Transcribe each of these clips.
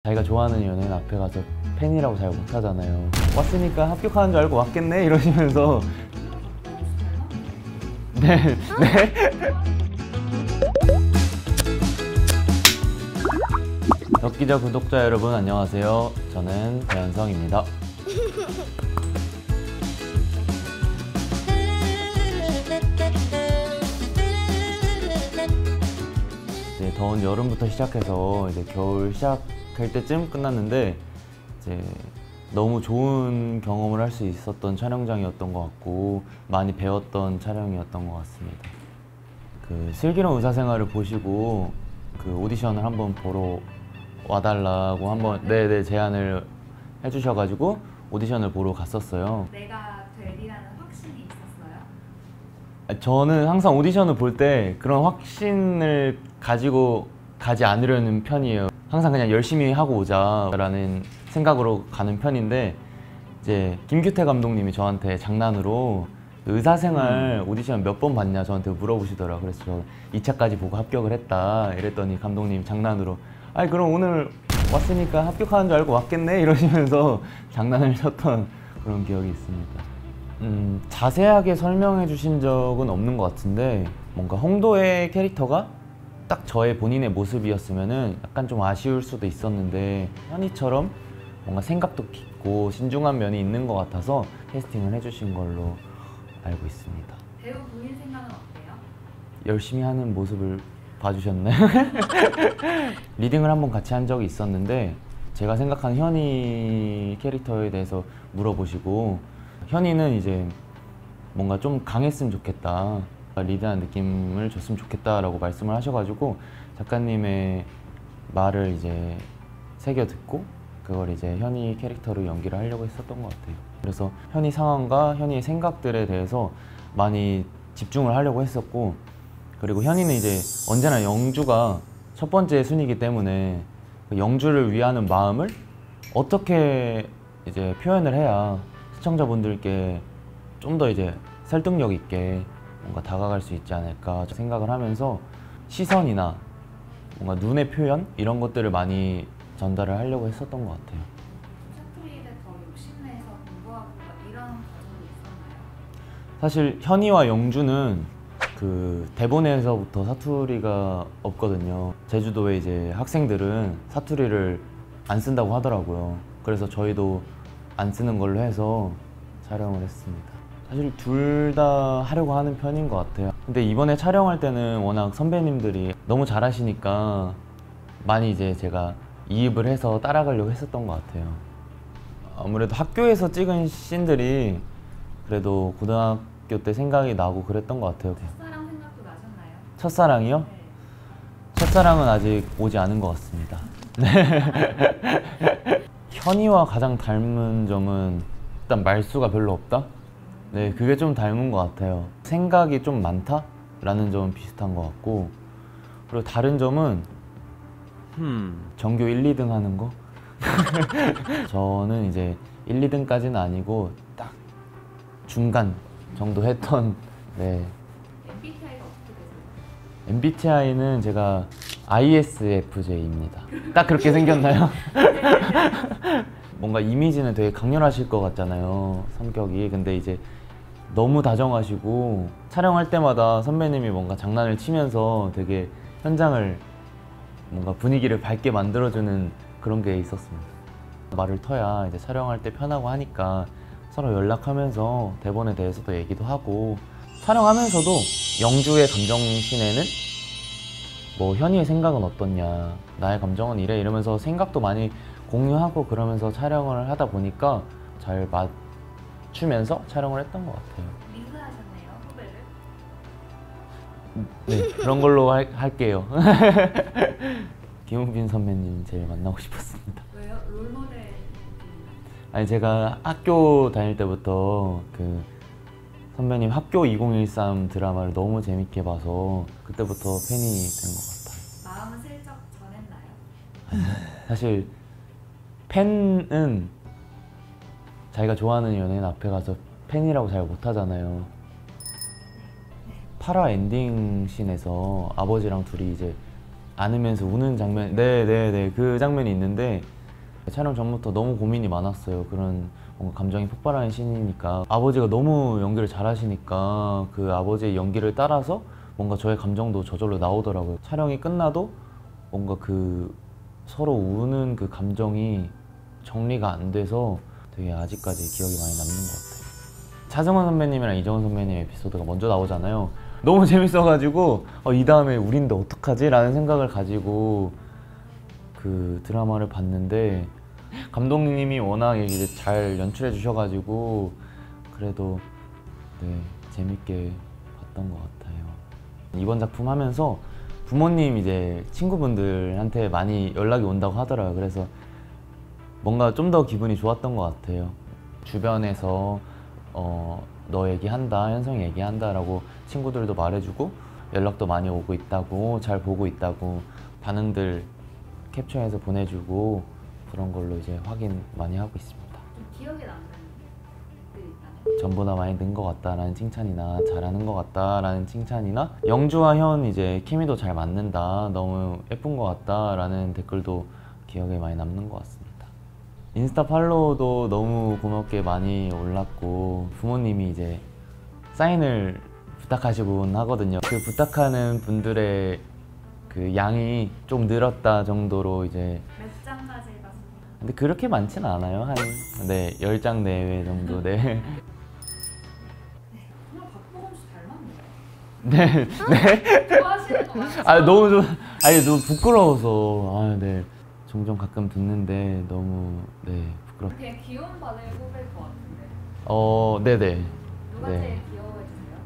자기가 좋아하는 연예인 앞에 가서 팬이라고 잘 못하잖아요. 왔으니까 합격하는 줄 알고 왔겠네 이러시면서 네. 덕기자 구독자 여러분 안녕하세요. 저는 배현성입니다. 이제 더운 여름부터 시작해서 이제 겨울 시작할 때쯤 끝났는데 이제 너무 좋은 경험을 할 수 있었던 촬영장이었던 것 같고 많이 배웠던 촬영이었던 것 같습니다. 그 슬기로운 의사생활을 보시고 그 오디션을 한번 보러 와달라고 한번 제안을 해주셔가지고 오디션을 보러 갔었어요. 내가 되리라는 확신이 있었어요? 저는 항상 오디션을 볼 때 그런 확신을 가지고 가지 않으려는 편이에요. 항상 그냥 열심히 하고 오자라는 생각으로 가는 편인데 이제 김규태 감독님이 저한테 장난으로 의사생활 오디션 몇 번 봤냐 저한테 물어보시더라고요. 그래서 저 2차까지 보고 합격을 했다 이랬더니 감독님이 장난으로 아니 그럼 오늘 왔으니까 합격하는 줄 알고 왔겠네 이러시면서 장난을 쳤던 그런 기억이 있습니다. 자세하게 설명해 주신 적은 없는 것 같은데 뭔가 홍도의 캐릭터가 딱 저의 본인의 모습이었으면은 약간 좀 아쉬울 수도 있었는데 현이처럼 뭔가 생각도 깊고 신중한 면이 있는 것 같아서 캐스팅을 해주신 걸로 알고 있습니다. 배우 본인 생각은 어때요? 열심히 하는 모습을 봐주셨나요? 리딩을 한번 같이 한 적이 있었는데 제가 생각하는 현이 캐릭터에 대해서 물어보시고 현이는 이제 뭔가 좀 강했으면 좋겠다, 리드하는 느낌을 줬으면 좋겠다라고 말씀을 하셔가지고 작가님의 말을 이제 새겨 듣고 그걸 이제 현이 캐릭터로 연기를 하려고 했었던 것 같아요. 그래서 현이 상황과 현이의 생각들에 대해서 많이 집중을 하려고 했었고, 그리고 현이는 이제 언제나 영주가 첫 번째 순위이기 때문에 그 영주를 위하는 마음을 어떻게 이제 표현을 해야 시청자분들께 좀 더 이제 설득력 있게 뭔가 다가갈 수 있지 않을까 생각을 하면서 시선이나 뭔가 눈의 표현 이런 것들을 많이 전달을 하려고 했었던 것 같아요. 사투리에 더 욕심내서 공부하고 이런 과정이 있었나요? 사실 현이와 영주는 그 대본에서부터 사투리가 없거든요. 제주도에 이제 학생들은 사투리를 안 쓴다고 하더라고요. 그래서 저희도 안 쓰는 걸로 해서 촬영을 했습니다. 사실 둘 다 하려고 하는 편인 것 같아요. 근데 이번에 촬영할 때는 워낙 선배님들이 너무 잘하시니까 많이 이제 제가 이입을 해서 따라가려고 했었던 것 같아요. 아무래도 학교에서 찍은 씬들이 그래도 고등학교 때 생각이 나고 그랬던 것 같아요. 첫사랑 생각도 나셨나요? 첫사랑이요? 네. 첫사랑은 아직 오지 않은 것 같습니다. 현이와 가장 닮은 점은 일단 말수가 별로 없다? 네, 그게 좀 닮은 것 같아요. 생각이 좀 많다? 라는 점은 비슷한 것 같고, 그리고 다른 점은 전교 1, 2등 하는 거? 저는 이제 1, 2등까지는 아니고 딱 중간 정도 했던. 네. MBTI가 어떻게 되세요? MBTI는 제가 ISFJ입니다. 딱 그렇게 생겼나요? 뭔가 이미지는 되게 강렬하실 것 같잖아요, 성격이. 근데 이제 너무 다정하시고 촬영할 때마다 선배님이 뭔가 장난을 치면서 되게 현장을 뭔가 분위기를 밝게 만들어주는 그런 게 있었습니다. 말을 터야 이제 촬영할 때 편하고 하니까 서로 연락하면서 대본에 대해서도 얘기도 하고, 촬영하면서도 영주의 감정신에는 뭐 현이의 생각은 어떻냐, 나의 감정은 이래 이러면서 생각도 많이 공유하고 그러면서 촬영을 하다 보니까 잘 맞추면서 촬영을 했던 것 같아요. 링크하셨네요, 후배를? 네, 그런 걸로 할게요. 김은빈 선배님 제일 만나고 싶었습니다. 왜요? 롤모델? 아니 제가 학교 다닐 때부터 그 선배님 학교 2013 드라마를 너무 재밌게 봐서 그때부터 팬이 된 것 같아요. 마음은 슬쩍 전했나요? 사실 팬은 자기가 좋아하는 연예인 앞에 가서 팬이라고 잘 못하잖아요. 8화 엔딩 씬에서 아버지랑 둘이 이제 안으면서 우는 장면, 네네네, 그 장면이 있는데 촬영 전부터 너무 고민이 많았어요. 그런 뭔가 감정이 폭발하는 씬이니까 아버지가 너무 연기를 잘하시니까 그 아버지의 연기를 따라서 뭔가 저의 감정도 저절로 나오더라고요. 촬영이 끝나도 뭔가 그 서로 우는 그 감정이 정리가 안 돼서 되게 아직까지 기억이 많이 남는 것 같아요. 차승원 선배님이랑 이정원 선배님 에피소드가 먼저 나오잖아요. 너무 재밌어가지고 이 다음에 우린데 어떡하지? 라는 생각을 가지고 그 드라마를 봤는데 감독님이 워낙 이제 잘 연출해 주셔가지고 그래도 네, 재밌게 봤던 것 같아요. 이번 작품 하면서 부모님 이제 친구분들한테 많이 연락이 온다고 하더라고요. 그래서 뭔가 좀 더 기분이 좋았던 것 같아요. 주변에서 너 얘기한다, 현성이 얘기한다 라고 친구들도 말해주고 연락도 많이 오고 있다고, 잘 보고 있다고 반응들 캡처해서 보내주고 그런 걸로 이제 확인 많이 하고 있습니다. 좀 기억에 남는 게 있나요? 전보다 많이 는 것 같다라는 칭찬이나 잘하는 것 같다라는 칭찬이나 영주와 현 이제 케미도 잘 맞는다, 너무 예쁜 것 같다라는 댓글도 기억에 많이 남는 것 같습니다. 인스타 팔로우도 너무 고맙게 많이 올랐고 부모님이 이제 사인을 부탁하시곤 하거든요. 그 부탁하는 분들의 그 양이 좀 늘었다 정도로 이제 몇 장까지 봤습니다. 근데 그렇게 많지는 않아요. 한 네, 10장 내외 정도. 네. 정말 박보검 씨 닮았네요. 네. 좋아하시는 거 맞죠? 너무 부끄러워서. 네. 종종 가끔 듣는데 너무 부끄럽. 되게 귀여운 반을 뽑을 것 같은데. 네네. 누가 네. 제일 귀여워해주세요?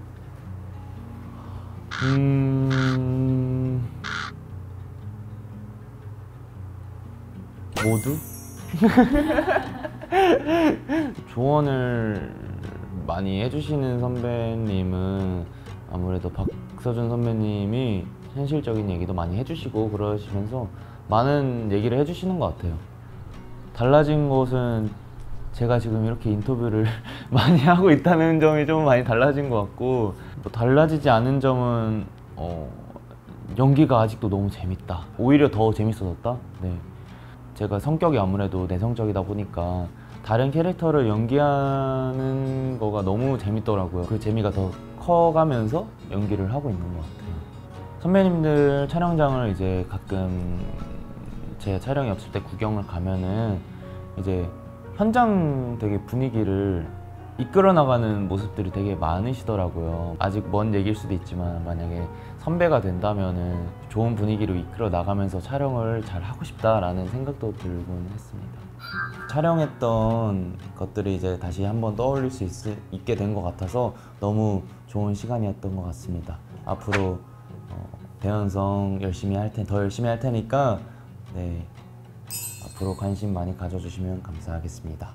모두? 조언을 많이 해주시는 선배님은 아무래도 박서준 선배님이 현실적인 얘기도 많이 해주시고 그러시면서 많은 얘기를 해주시는 것 같아요. 달라진 것은 제가 지금 이렇게 인터뷰를 많이 하고 있다는 점이 좀 많이 달라진 것 같고, 뭐 달라지지 않은 점은 연기가 아직도 너무 재밌다, 오히려 더 재밌어졌다. 네. 제가 성격이 아무래도 내성적이다 보니까 다른 캐릭터를 연기하는 거가 너무 재밌더라고요. 그 재미가 더 커가면서 연기를 하고 있는 것 같아요. 선배님들 촬영장을 이제 가끔 제 촬영이 없을 때 구경을 가면은 이제 현장 되게 분위기를 이끌어 나가는 모습들이 되게 많으시더라고요. 아직 먼 얘기일 수도 있지만 만약에 선배가 된다면은 좋은 분위기로 이끌어 나가면서 촬영을 잘 하고 싶다라는 생각도 들곤 했습니다. 촬영했던 것들을 이제 다시 한번 떠올릴 수 있게 된 것 같아서 너무 좋은 시간이었던 것 같습니다. 앞으로 대현성 더 열심히 할 테니까 네, 앞으로 관심 많이 가져주시면 감사하겠습니다.